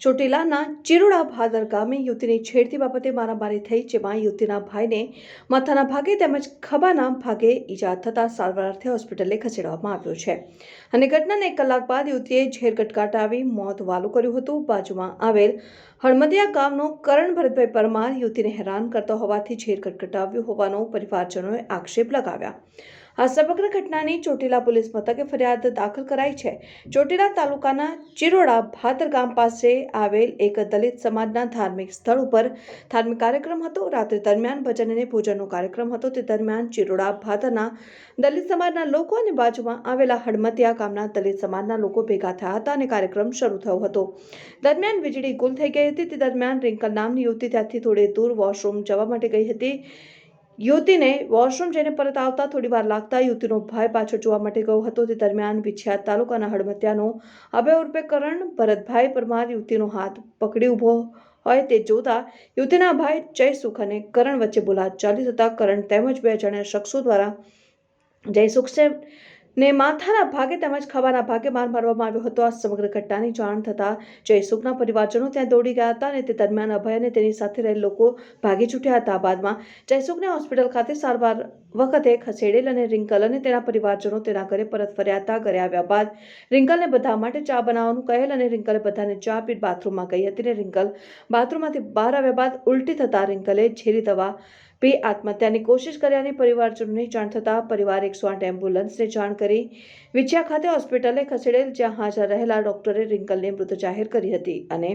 ચોટીલાના ચિરોડા ભાદર ગામે યુવતીની છેડતી બાબતે મારામારી થઈ, જેમાં યુવતીના ભાઈને માથાના ભાગે તેમજ ખભાના ભાગે ઈજા થતા સારવારથી હોસ્પિટલે ખસેડવામાં આવ્યો છે અને ઘટનાને 1 કલાક બાદ યુવતીએ ઝેર ગટગટાવી મોત વાલું કર્યું હતું। બાજુમાં આવેલ હળમદિયા ગામનો કરણ ભરતભાઈ પરમાર યુવતીને હેરાન કરતો હોવાથી ઝેર ગટગટાવ્યું હોવાનો પરિવારજનોએ આક્ષેપ લગાવ્યા। આ સમગ્ર ઘટનાની ચોટીલા પોલીસ મથકે ફરિયાદ દાખલ કરાઈ છે। ચોટીલા તાલુકાના ચિરોડા ભાદર ગામ પાસે આવેલ એક દલિત સમાજના ધાર્મિક સ્થળ ઉપર ધાર્મિક કાર્યક્રમ હતો। રાત્રિ દરમિયાન ભજન અને પૂજનનો કાર્યક્રમ હતો। તે દરમિયાન ચિરોડા ભાદરના દલિત સમાજના લોકો અને બાજુમાં આવેલા હળમદિયા ગામના દલિત સમાજના લોકો ભેગા થયા હતા અને કાર્યક્રમ શરૂ થયો હતો। દરમિયાન વીજળી ગુલ થઈ ગઈ હતી। તે દરમિયાન રિંકલ નામની યુવતી ત્યાંથી થોડે દૂર વોશરૂમ જવા માટે ગઈ હતી। યુવતીને વોશરૂમ જઈને પરત આવતા થોડી વાર લાગતા યુવતીનો ભાઈ પાછળ જોવા માટે ગયો હતો। તે દરમિયાન વિછિયા તાલુકાના હળમદિયાનો અભય ઉર્ફે કરણ ભરતભાઈ પરમાર યુવતીનો હાથ પકડી ઊભો હોય તે જોતા યુવતીના ભાઈ જયસુખ અને કરણ વચ્ચે બોલાચાલી થતા કરણ તેમજ 2 અજાણ્યા શખ્સો દ્વારા જયસુખને માથાના ભાગે તેમજ ખભાના ભાગે માર મારવામાં આવ્યો હતો। આ સમગ્ર ઘટનાની જાણ થતાં જયસુખના પરિવારજનો ત્યાં દોડી ગયા હતા અને તે દરમિયાન અભય અને તેની સાથે રહેલ લોકો ભાગી છૂટ્યા હતા। બાદમાં જયસુખને હોસ્પિટલ ખાતે સારવાર વખતે ખસેડેલ અને રિંકલ અને તેના પરિવારજનો તેના ઘરે પરત ફર્યા હતા। ઘરે આવ્યા બાદ રિંકલને બધા માટે ચા બનાવવાનું કહેલ અને રિંકલે બધાને ચા પી બાથરૂમમાં ગઈ હતી અને રિંકલ બાથરૂમમાંથી બહાર આવ્યા બાદ ઉલટી થતા રિંકલે ઝેરી દવા પી આત્મહત્યાની કોશિશ કર્યાની પરિવારજનોને જાણ થતાં પરિવારે 108 એમ્બ્યુલન્સને જાણ કરી વિછિયા ખાતે હોસ્પિટલે ખસેડેલ, જ્યાં હાજર રહેલા ડોક્ટરે રિંકલને મૃત જાહેર કરી હતી અને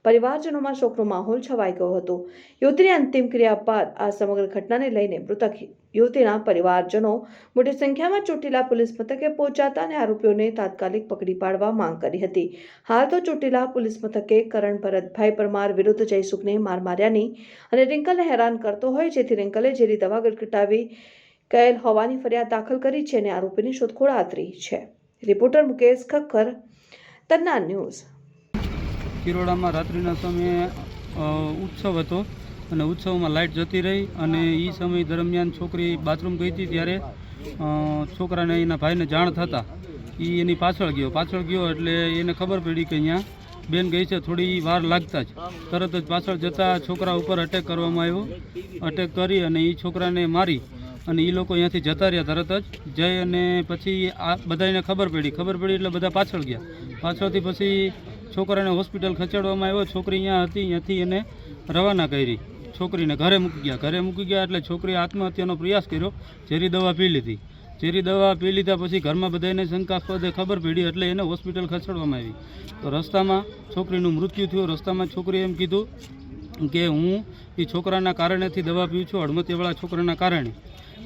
પરિવારજનોમાં શોકનો માહોલ છવાઈ ગયો હતો। યુવતીની અંતિમ ક્રિયા બાદ આ સમગ્ર ઘટનાને લઈને મૃતક યુવતીના પરિવારજનો મોટી સંખ્યામાં ચોટીલા પોલીસ મથકે પહોંચ્યા અને આરોપીઓને તાત્કાલિક પકડી પાડવા માંગ કરી હતી। હાલ તો ચોટીલા પોલીસ મથકે કરણ ભરતભાઈ પરમાર વિરુદ્ધ જયસુખને માર માર્યાની અને રિંકલને હેરાન કરતો હોય જેથી રિંકલે ઝેરી દવા ગટગટાવી ગયેલ હોવાની ફરિયાદ દાખલ કરી છે અને આરોપીની શોધખોળ આદરી છે। Reporter Mukesh Khakkar, Tanna news. ચિરોડામાં રાત્રિના સમયે ઉત્સવ હતો અને ઉત્સવમાં લાઇટ જતી રહી અને એ સમય દરમિયાન છોકરી બાથરૂમ ગઈ હતી ત્યારે છોકરાને એના ભાઈને જાણ થતાં એ એની પાછળ ગયો એટલે એને ખબર પડી કે અહીંયા બેન ગઈ છે। થોડી વાર લાગતા જ તરત જ પાછળ જતાં છોકરા ઉપર અટેક કરવામાં આવ્યો। અટેક કરી અને એ છોકરાને મારી અને એ લોકો અહીંયાથી જતા રહ્યા તરત જ જઈ અને પછી આ બધાને ખબર પડી એટલે બધા પાછળ ગયા। પાછળથી પછી છોકરાને હોસ્પિટલ ખસેડવામાં આવ્યો। છોકરી અહીંયા હતી, અહીંયાથી એને રવાના કરી, છોકરીને ઘરે મૂકી ગયા એટલે છોકરીએ આત્મહત્યાનો પ્રયાસ કર્યો। ઝેરી દવા પી લીધી। ઝેરી દવા પી લીધા પછી ઘરમાં બધાને શંકાસ્પદે ખબર પડી એટલે એને હોસ્પિટલ ખસેડવામાં આવી। તો રસ્તામાં છોકરીનું મૃત્યુ થયું। રસ્તામાં છોકરીએ એમ કીધું કે હું એ છોકરાના કારણેથી દવા પીઉં છું, હળમતિયાવાળા છોકરાના કારણે,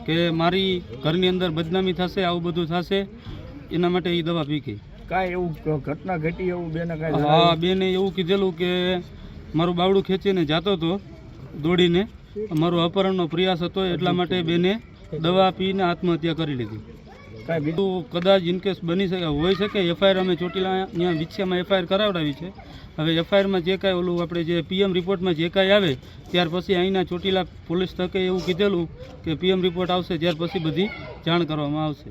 કે મારી ઘરની અંદર બદનામી થશે, આવું બધું થશે, એના માટે એ દવા પી ગઈ। કાંઈ એવું ઘટના ઘટી એવું બેને કાંઈ? હા, બેને એવું કીધેલું કે મારું બાવડું ખેંચીને જતો હતો દોડીને, મારો અપહરણનો પ્રયાસ હતો એટલા માટે બેને દવા પીને આત્મહત્યા કરી લીધી। કાંઈ બીજું કદાચ ઇનકેસ બની શકે, હોઈ શકે। એફઆઈઆર અમે ચોટીલા અહીંયા વિછિયામાં એફઆઈઆર કરાવડાવી છે। હવે એફઆઈઆરમાં જે કાંઈ ઓલું આપણે જે પીએમ રિપોર્ટમાં જે કાંઈ આવે ત્યાર પછી અહીંના ચોટીલા પોલીસ તકે એવું કીધેલું કે પીએમ રિપોર્ટ આવશે ત્યાર પછી બધી જાણ કરવામાં આવશે।